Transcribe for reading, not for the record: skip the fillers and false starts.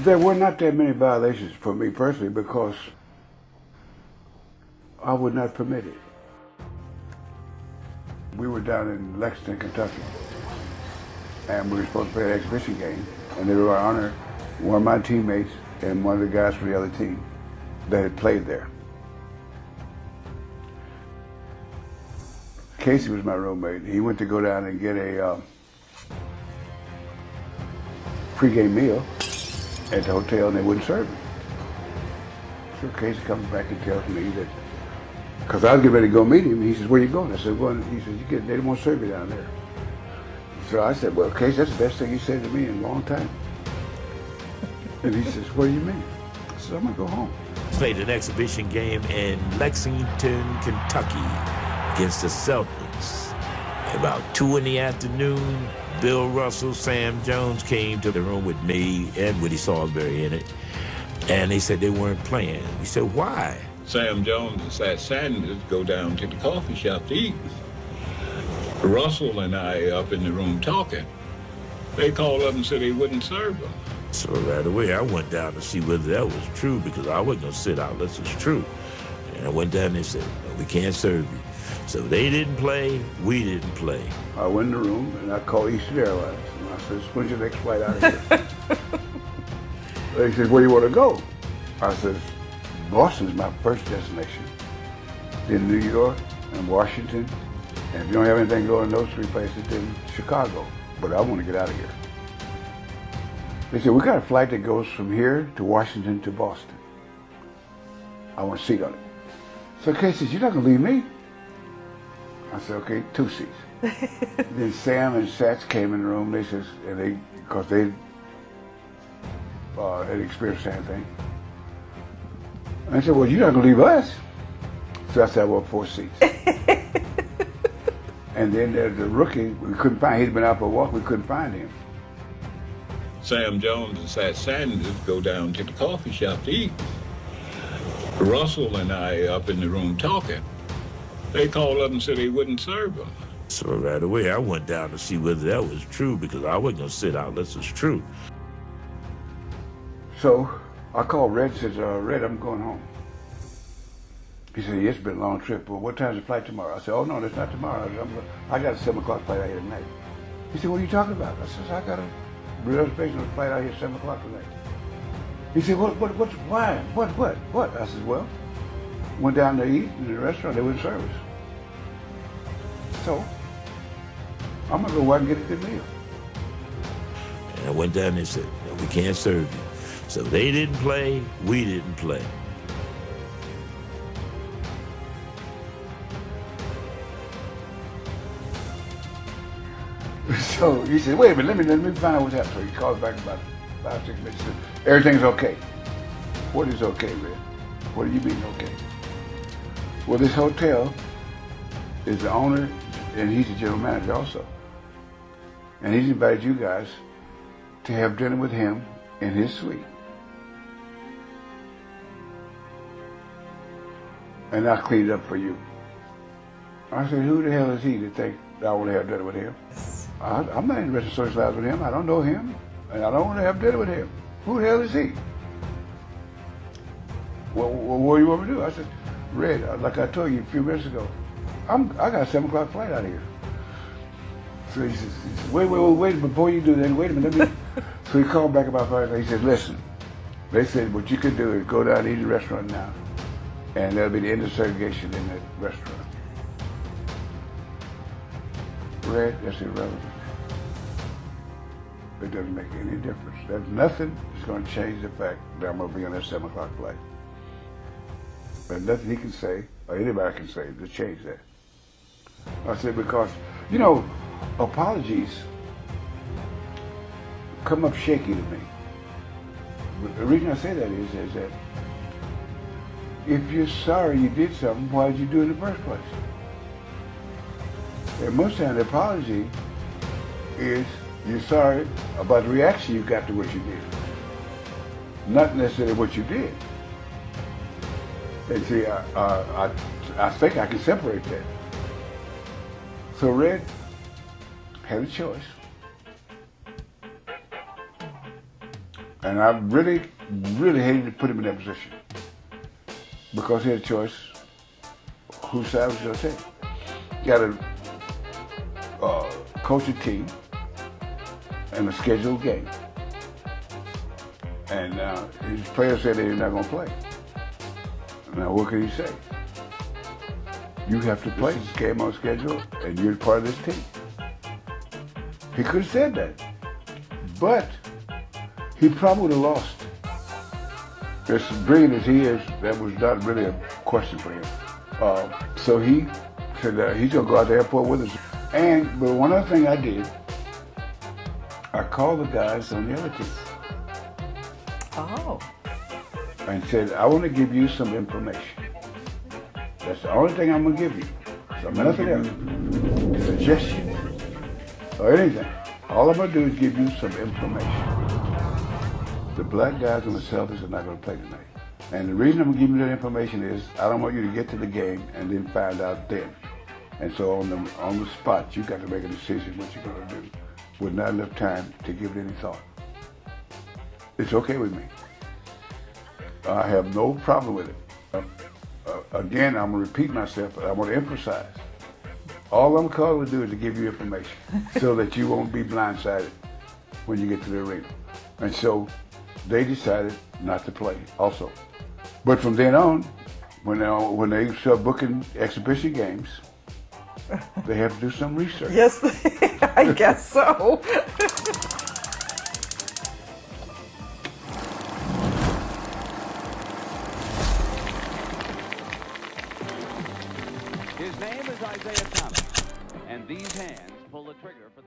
There were not that many violations for me personally because I would not permit it. We were down in Lexington, Kentucky, and we were supposed to play an exhibition game, and they were going to honor one of my teammates and one of the guys from the other team that had played there. Casey was my roommate. He went to go down and get a pregame meal at the hotel, and they wouldn't serve it. So Casey comes back and tells me that, because I was getting ready to go meet him, he says, "Where you going?" I said, "Well," he says, "They won't serve you down there." So I said, "Well, Casey, that's the best thing he said to me in a long time." And he says, "What do you mean?" I said, "I'm going to go home." Played an exhibition game in Lexington, Kentucky against the Celtics. About 2 in the afternoon, Bill Russell, Sam Jones came to the room with me and Woody Salisbury in it, and they said they weren't playing. We said, "Why?" Sam Jones and Satch Sanders go down to the coffee shop to eat. Russell and I up in the room talking. They called up and said they wouldn't serve them. So right away, I went down to see whether that was true because I wasn't going to sit out unless it's true. And I went down and they said, "No, we can't serve you." So they didn't play, we didn't play. I went in the room and I called Eastern Airlines and I said, "When's your next flight out of here?" They said, "Where do you want to go?" I said, "Boston's my first destination. Then New York and Washington. And if you don't have anything going in those 3 places, then Chicago. But I want to get out of here." They said, "We got a flight that goes from here to Washington to Boston. I want a seat on it." So Kay says, "You're not going to leave me?" I said, "Okay, 2 seats." Then Sam and Satch came in the room. They says, because they had experienced the same thing. I said, "Well, you're not going to leave us." So I said, "I want 4 seats." And then there's the rookie, we couldn't find, he'd been out for a walk, we couldn't find him. Sam Jones and Satch Sanders go down to the coffee shop to eat. Russell and I up in the room talking. They called up and said they wouldn't serve them. So right away, I went down to see whether that was true because I wasn't going to sit out unless it's true. So I called Red and said, "Red, I'm going home." He said, "Yeah, it's been a long trip. Well, what time's the flight tomorrow?" I said, "Oh, no, it's not tomorrow. I got a 7 o'clock flight out here tonight." He said, "What are you talking about?" I said, "I got a reservation on a flight out here at 7 o'clock tonight." He said, why? What? I said, "Well, went down to eat in the restaurant. They wouldn't serve us. So I'm going to go out and get a good meal." And I went down and they said, "No, we can't serve you." So they didn't play, we didn't play. So he said, "Wait a minute, let me find out what's happening." So he called back about 5-6 minutes and said, "Everything's okay." "What is okay, Red?" "What do you mean okay?" "Well, this hotel is the owner and he's the general manager also. And he's invited you guys to have dinner with him in his suite. And I'll clean it up for you." I said, "Who the hell is he to think that I want to have dinner with him? I'm not interested in socializing with him. I don't know him, and I don't want to have dinner with him. Who the hell is he?" Well, what do you want me to do?" I said, "Red, like I told you a few minutes ago, I got a 7 o'clock flight out of here." So he says, wait, before you do that, wait a minute, let me. So he called back about 5 o'clock. He said, "Listen, they said what you could do is go down to eat at the restaurant now, and that'll be the end of segregation in that restaurant." Red, that's irrelevant. It doesn't make any difference. There's nothing that's going to change the fact that I'm going to be on that 7 o'clock flight. There's nothing he can say, or anybody can say, to change that. I said, because, apologies come up shaky to me. But the reason I say that is that if you're sorry you did something, why did you do it in the first place? And most times the apology is you're sorry about the reaction you got to what you did, not necessarily what you did. And see, I think I can separate that. So Red had a choice. And I really, really hated to put him in that position because he had a choice whose side was going to take. He got to coach a team and a scheduled game. And his players said they're not going to play. Now, what can he say? You have to play this game on schedule, and you're part of this team. He could have said that, but he probably would have lost. As brilliant as he is, that was not really a question for him. So he said he's going to go out to the airport with us. But one other thing I did, I called the guys on the other team. Oh. And said, I want to give you some information. That's the only thing I'm going to give you. So nothing else. Suggestions or anything. All I'm going to do is give you some information. The black guys on the Celtics are not going to play tonight. And the reason I'm going to give you that information is I don't want you to get to the game and then find out then. And so on the spot, you got to make a decision what you're going to do with not enough time to give it any thought. It's okay with me. I have no problem with it. Again, I'm going to repeat myself, but I want to emphasize. All I'm calling to do is to give you information so that you won't be blindsided when you get to the arena. And so they decided not to play also. But from then on, when they start booking exhibition games, they have to do some research. Yes, I guess so. His name is Isaiah Thomas, and these hands pull the trigger for